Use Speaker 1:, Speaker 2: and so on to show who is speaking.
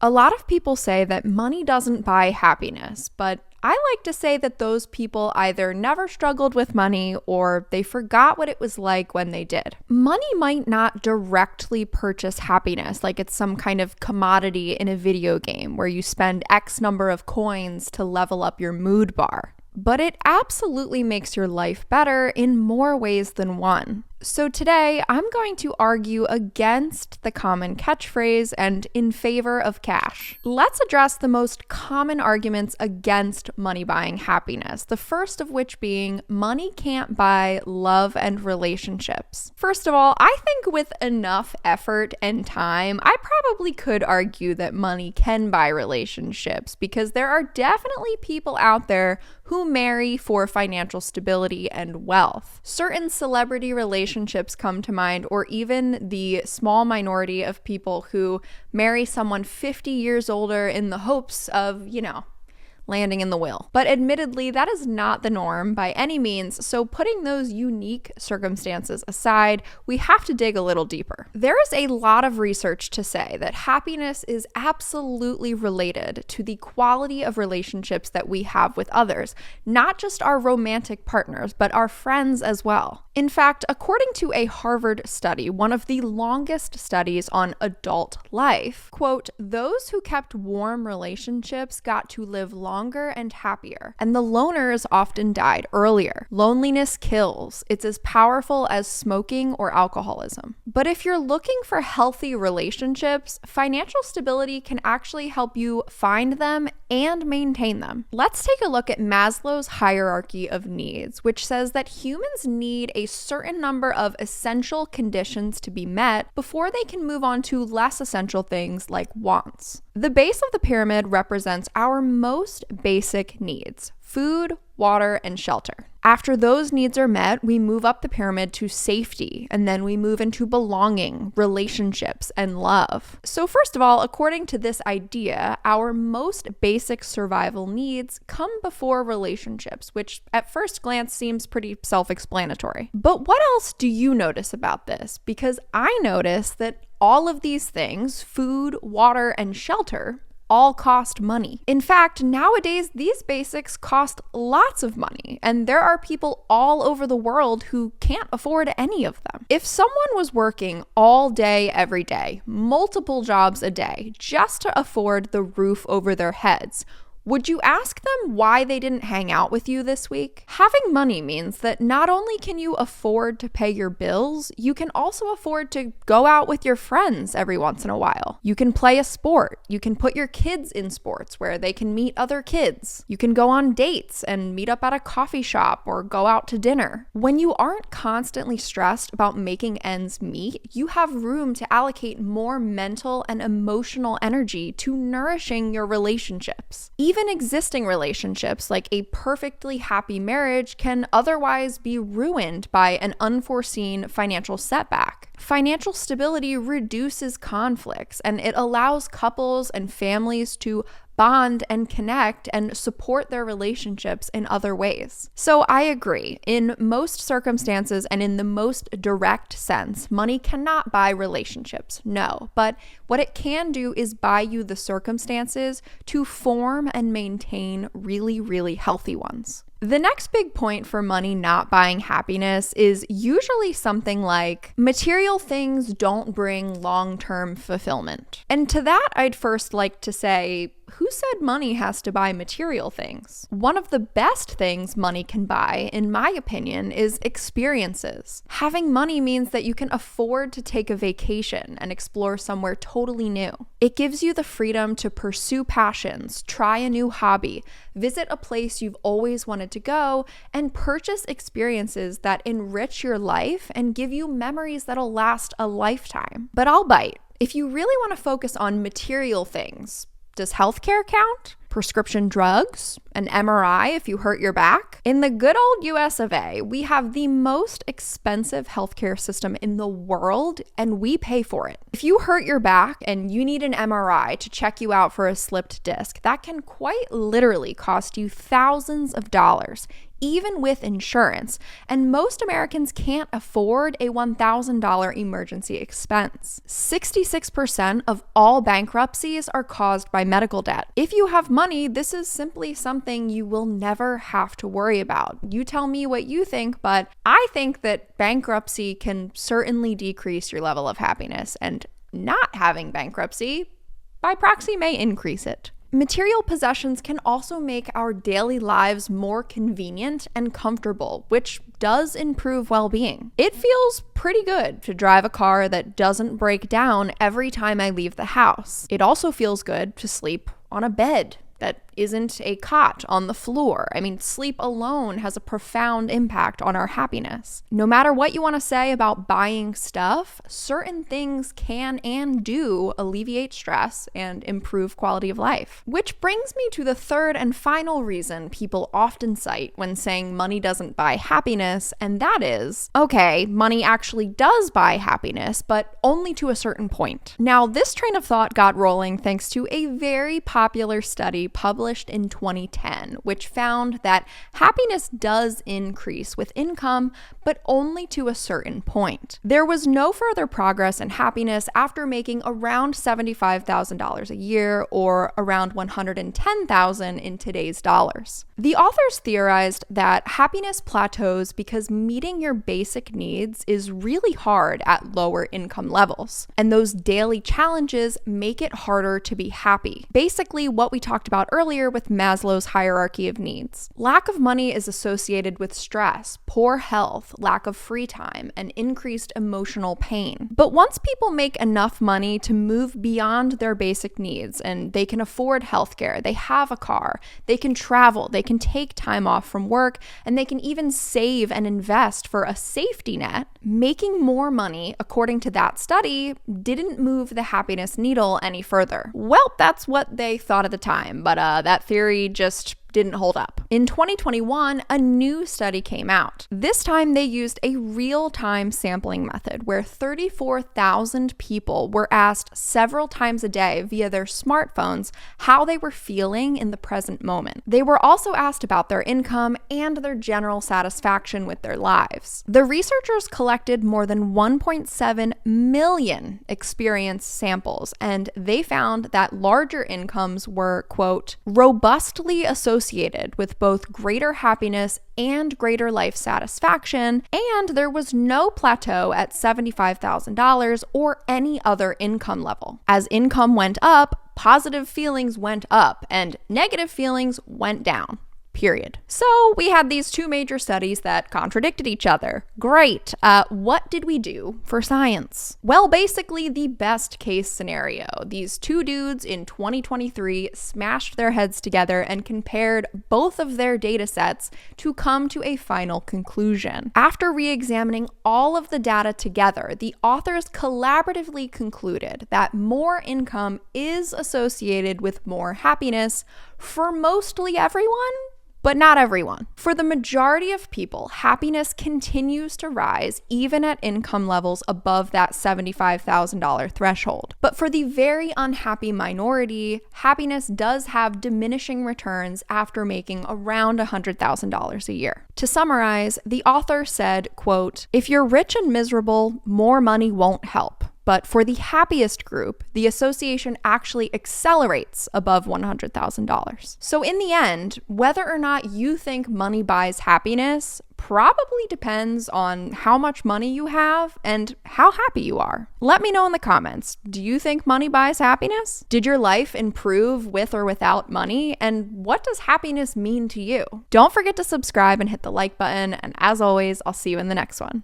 Speaker 1: A lot of people say that money doesn't buy happiness, but I like to say that those people either never struggled with money or they forgot what it was like when they did. Money might not directly purchase happiness like it's some kind of commodity in a video game where you spend X number of coins to level up your mood bar, but it absolutely makes your life better in more ways than one. So today, I'm going to argue against the common catchphrase and in favor of cash. Let's address the most common arguments against money buying happiness, the first of which being money can't buy love and relationships. First of all, I think with enough effort and time, I probably could argue that money can buy relationships because there are definitely people out there who marry for financial stability and wealth. Certain celebrity relationships come to mind, or even the small minority of people who marry someone 50 years older in the hopes of, landing in the will. But admittedly, that is not the norm by any means, so putting those unique circumstances aside, we have to dig a little deeper. There is a lot of research to say that happiness is absolutely related to the quality of relationships that we have with others, not just our romantic partners, but our friends as well. In fact, according to a Harvard study, one of the longest studies on adult life, quote, "Those who kept warm relationships got to live longer and happier, and the loners often died earlier. Loneliness kills. It's as powerful as smoking or alcoholism." But if you're looking for healthy relationships, financial stability can actually help you find them and maintain them. Let's take a look at Maslow's hierarchy of needs, which says that humans need a certain number of essential conditions to be met before they can move on to less essential things like wants. The base of the pyramid represents our most basic needs: food, water, and shelter. After those needs are met, we move up the pyramid to safety, and then we move into belonging, relationships, and love. So first of all, according to this idea, our most basic survival needs come before relationships, which at first glance seems pretty self-explanatory. But what else do you notice about this? Because I notice that all of these things, food, water, and shelter, all cost money. In fact, nowadays, these basics cost lots of money, and there are people all over the world who can't afford any of them. If someone was working all day, every day, multiple jobs a day, just to afford the roof over their heads, would you ask them why they didn't hang out with you this week? Having money means that not only can you afford to pay your bills, you can also afford to go out with your friends every once in a while. You can play a sport. You can put your kids in sports where they can meet other kids. You can go on dates and meet up at a coffee shop or go out to dinner. When you aren't constantly stressed about making ends meet, you have room to allocate more mental and emotional energy to nourishing your relationships. Even existing relationships, like a perfectly happy marriage, can otherwise be ruined by an unforeseen financial setback. Financial stability reduces conflicts, and it allows couples and families to bond and connect and support their relationships in other ways. So I agree. In most circumstances and in the most direct sense, money cannot buy relationships, no. But what it can do is buy you the circumstances to form and maintain really, really healthy ones. The next big point for money not buying happiness is usually something like, material things don't bring long-term fulfillment. And to that, I'd first like to say, who said money has to buy material things? One of the best things money can buy, in my opinion, is experiences. Having money means that you can afford to take a vacation and explore somewhere totally new. It gives you the freedom to pursue passions, try a new hobby, visit a place you've always wanted to go, and purchase experiences that enrich your life and give you memories that'll last a lifetime. But I'll bite. If you really want to focus on material things, does healthcare count? Prescription drugs? an MRI if you hurt your back? In the good old US of A, we have the most expensive healthcare system in the world, and we pay for it. If you hurt your back and you need an MRI to check you out for a slipped disc, that can quite literally cost you thousands of dollars, even with insurance, and most Americans can't afford a $1,000 emergency expense. 66% of all bankruptcies are caused by medical debt. If you have money, this is simply something you will never have to worry about. You tell me what you think, but I think that bankruptcy can certainly decrease your level of happiness, and not having bankruptcy, by proxy, may increase it. Material possessions can also make our daily lives more convenient and comfortable, which does improve well-being. It feels pretty good to drive a car that doesn't break down every time I leave the house. It also feels good to sleep on a bed that isn't a cot on the floor. I mean, sleep alone has a profound impact on our happiness. No matter what you want to say about buying stuff, certain things can and do alleviate stress and improve quality of life. Which brings me to the third and final reason people often cite when saying money doesn't buy happiness, and that is, okay, money actually does buy happiness, but only to a certain point. Now, this train of thought got rolling thanks to a very popular study published in 2010, which found that happiness does increase with income, but only to a certain point. There was no further progress in happiness after making around $75,000 a year, or around $110,000 in today's dollars. The authors theorized that happiness plateaus because meeting your basic needs is really hard at lower income levels, and those daily challenges make it harder to be happy. Basically, what we talked about earlier with Maslow's hierarchy of needs. Lack of money is associated with stress, poor health, lack of free time, and increased emotional pain. But once people make enough money to move beyond their basic needs, and they can afford healthcare, they have a car, they can travel, they can take time off from work, and they can even save and invest for a safety net, making more money, according to that study, didn't move the happiness needle any further. Well, that's what they thought at the time, but that theory just didn't hold up. In 2021, a new study came out. This time they used a real-time sampling method where 34,000 people were asked several times a day via their smartphones how they were feeling in the present moment. They were also asked about their income and their general satisfaction with their lives. The researchers collected more than 1.7 million experience samples, and they found that larger incomes were, quote, robustly associated with both greater happiness and greater life satisfaction, and there was no plateau at $75,000 or any other income level. As income went up, positive feelings went up and negative feelings went down. Period. So we had these two major studies that contradicted each other. Great. What did we do for science? Well, basically the best case scenario. These two dudes in 2023 smashed their heads together and compared both of their data sets to come to a final conclusion. After re-examining all of the data together, the authors collaboratively concluded that more income is associated with more happiness for mostly everyone, but not everyone. For the majority of people, happiness continues to rise even at income levels above that $75,000 threshold. But for the very unhappy minority, happiness does have diminishing returns after making around $100,000 a year. To summarize, the author said, quote, "If you're rich and miserable, more money won't help. But for the happiest group, the association actually accelerates above $100,000. So in the end, whether or not you think money buys happiness probably depends on how much money you have and how happy you are. Let me know in the comments. Do you think money buys happiness? Did your life improve with or without money? And what does happiness mean to you? Don't forget to subscribe and hit the like button. And as always, I'll see you in the next one.